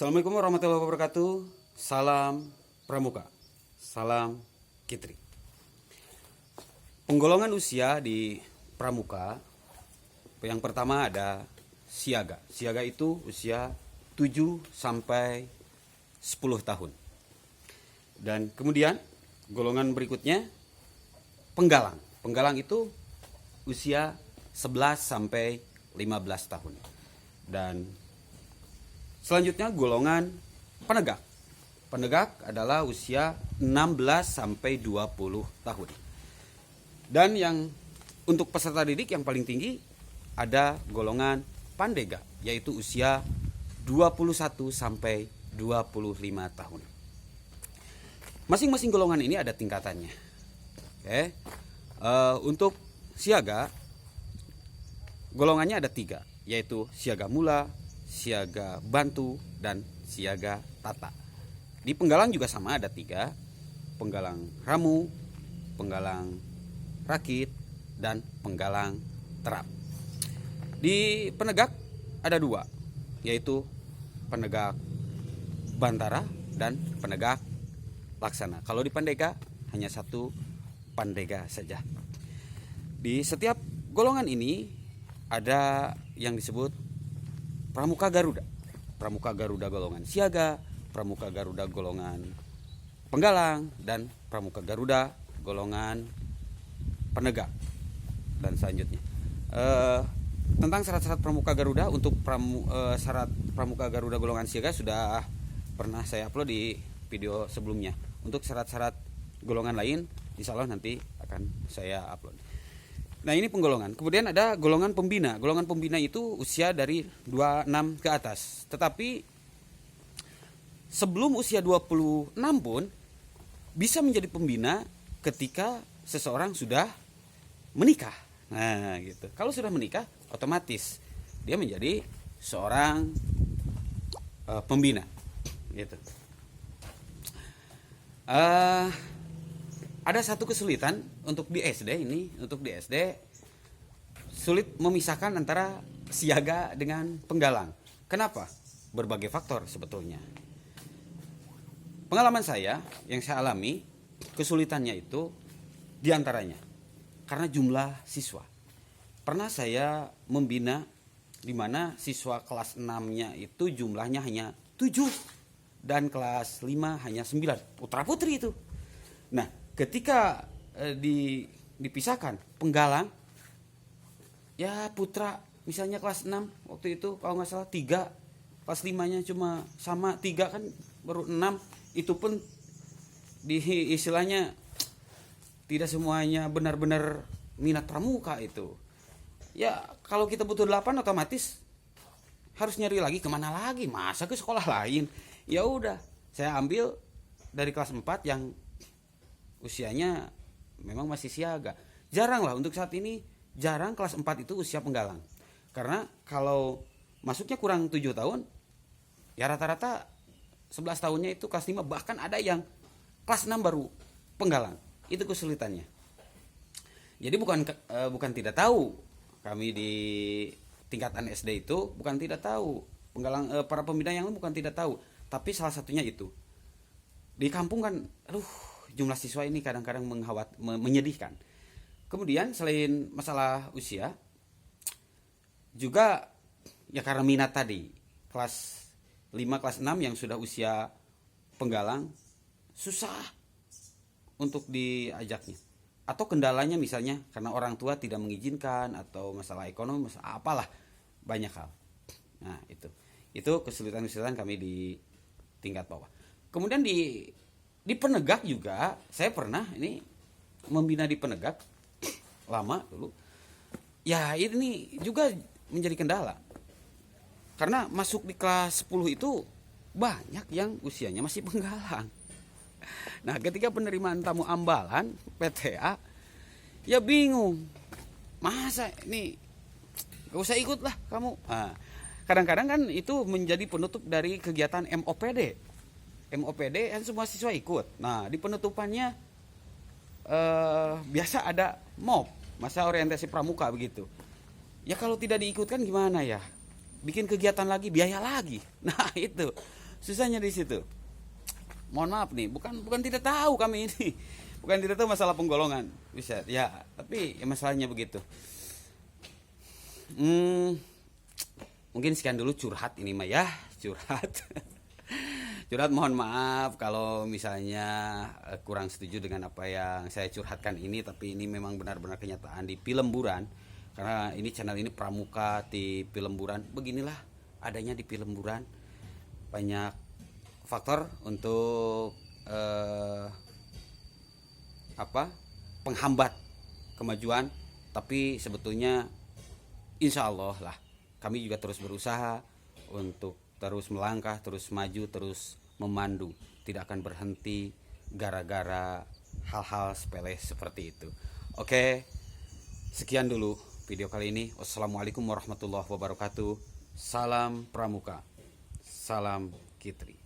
Assalamualaikum warahmatullahi wabarakatuh. Salam Pramuka. Salam Kitri. Penggolongan usia di Pramuka, yang pertama ada siaga. Siaga itu usia 7 sampai 10 tahun. Dan kemudian golongan berikutnya penggalang. Penggalang itu usia 11 sampai 15 tahun. Dan selanjutnya golongan penegak. Penegak adalah usia 16 sampai 20 tahun. Dan yang untuk peserta didik yang paling tinggi ada golongan pandega, yaitu usia 21 sampai 25 tahun. Masing-masing golongan ini ada tingkatannya. Oke. Untuk siaga golongannya ada 3, yaitu siaga mula, siaga bantu, dan siaga tata. Di penggalang juga sama, ada 3, penggalang ramu, penggalang rakit, dan penggalang terap. Di penegak ada 2, yaitu penegak bantara dan penegak laksana. Kalau di pandega hanya 1 pandega saja. Di setiap golongan ini ada yang disebut Pramuka Garuda. Pramuka Garuda golongan siaga, Pramuka Garuda golongan penggalang, dan Pramuka Garuda golongan penegak, dan selanjutnya. Tentang syarat-syarat Pramuka Garuda, untuk syarat Pramuka Garuda golongan siaga sudah pernah saya upload di video sebelumnya. Untuk syarat-syarat golongan lain insya Allah nanti akan saya upload. Nah, ini penggolongan. Kemudian ada golongan pembina. Golongan pembina itu usia dari 26 ke atas. Tetapi sebelum usia 26 pun bisa menjadi pembina ketika seseorang sudah menikah. Nah, gitu. Kalau sudah menikah, otomatis dia menjadi seorang pembina. Gitu. Ada satu kesulitan untuk di SD ini. Untuk di SD sulit memisahkan antara siaga dengan penggalang. Kenapa? Berbagai faktor sebetulnya. Pengalaman saya yang saya alami, kesulitannya itu diantaranya karena jumlah siswa. Pernah saya membina di mana siswa kelas 6-nya itu jumlahnya hanya 7 dan kelas 5 hanya 9. Putra-putri itu. Nah, ketika dipisahkan penggalang, ya putra misalnya kelas 6 waktu itu kalau nggak salah 3, kelas 5-nya cuma sama 3, kan baru 6. Itu pun di istilahnya tidak semuanya benar-benar minat pramuka itu. Ya kalau kita butuh 8 otomatis harus nyari lagi kemana lagi, masa ke sekolah lain. Ya udah, saya ambil dari kelas 4 yang usianya memang masih siaga. Jarang lah untuk saat ini, jarang kelas 4 itu usia penggalang. Karena kalau masuknya kurang 7 tahun, ya rata-rata 11 tahunnya itu kelas 5, bahkan ada yang kelas 6 baru penggalang. Itu kesulitannya. Jadi bukan tidak tahu, kami di tingkatan SD itu bukan tidak tahu, penggalang para pembina yang lain bukan tidak tahu, tapi salah satunya itu. Di kampung kan jumlah siswa ini kadang-kadang menyedihkan. Kemudian selain masalah usia, juga ya karena minat tadi. Kelas 5, kelas 6 yang sudah usia penggalang susah untuk diajaknya. Atau kendalanya misalnya karena orang tua tidak mengizinkan, atau masalah ekonomi, masalah apalah, banyak hal. Nah, itu kesulitan-kesulitan kami di tingkat bawah. Kemudian di penegak juga saya pernah ini membina di penegak lama dulu. Ya ini juga menjadi kendala. Karena masuk di kelas 10 itu banyak yang usianya masih penggalang. Nah, ketika penerimaan tamu ambalan PTA, ya bingung. Masa ini gak usah ikut lah kamu. Nah, kadang-kadang kan itu menjadi penutup dari kegiatan MOPD. MOPD kan semua siswa ikut. Nah, di penutupannya biasa ada MOP, masa orientasi pramuka begitu. Ya kalau tidak diikutkan gimana ya? Bikin kegiatan lagi, biaya lagi. Nah itu Susahnya di situ. Mohon maaf nih, bukan tidak tahu kami ini. Bukan tidak tahu masalah penggolongan. Bisa ya, tapi ya masalahnya begitu. Mungkin sekian dulu curhat ini mah ya, curhat. Curhat, mohon maaf kalau misalnya kurang setuju dengan apa yang saya curhatkan ini, tapi ini memang benar-benar kenyataan di Pelemburan. Karena ini channel ini pramuka di Pelemburan, beginilah adanya di Pelemburan. Banyak faktor untuk penghambat kemajuan, tapi sebetulnya insya Allah lah kami juga terus berusaha untuk terus melangkah, terus maju, terus memandu, tidak akan berhenti gara-gara hal-hal sepele seperti itu. Oke, sekian dulu video kali ini. Wassalamualaikum warahmatullahi wabarakatuh. Salam pramuka, salam Kitri.